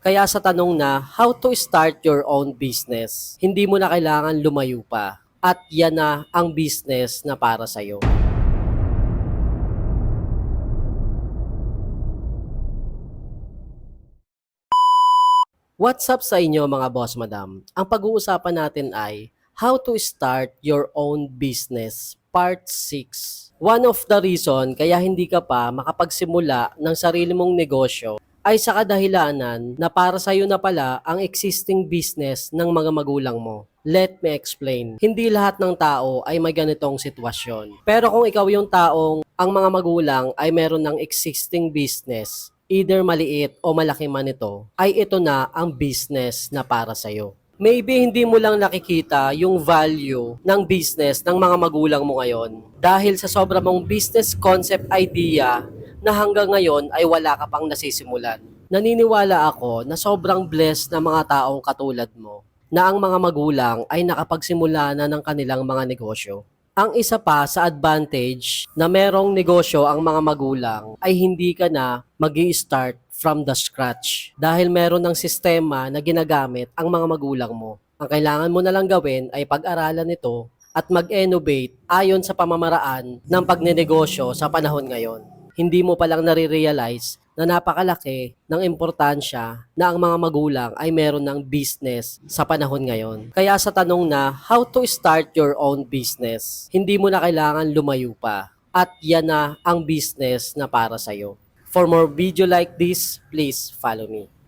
Kaya sa tanong na how to start your own business, hindi mo na kailangan lumayo pa. At yan na ang business na para sa'yo. What's up sa inyo mga boss madam? Ang pag-uusapan natin ay how to start your own business part 6. One of the reason kaya hindi ka pa makapagsimula ng sarili mong negosyo ay sa kadahilanan na para sa'yo na pala ang existing business ng mga magulang mo. Let me explain. Hindi lahat ng tao ay may ganitong sitwasyon. Pero kung ikaw yung taong ang mga magulang ay meron ng existing business, either maliit o malaki man ito, ay ito na ang business na para sa'yo. Maybe hindi mo lang nakikita yung value ng business ng mga magulang mo ngayon dahil sa sobra mong business concept idea na hanggang ngayon ay wala ka pang nasisimulan. Naniniwala ako na sobrang blessed na mga taong katulad mo na ang mga magulang ay nakapagsimula na ng kanilang mga negosyo. Ang isa pa sa advantage na merong negosyo ang mga magulang ay hindi ka na mag-i-start from the scratch dahil meron ng sistema na ginagamit ang mga magulang mo. Ang kailangan mo na lang gawin ay pag-aralan ito at mag-innovate ayon sa pamamaraan ng pagnenegosyo sa panahon ngayon. Hindi mo palang nare-realize na napakalaki ng importansya na ang mga magulang ay meron ng business sa panahon ngayon. Kaya sa tanong na how to start your own business, hindi mo na kailangan lumayo pa. At yan na ang business na para sa'yo. For more video like this, please follow me.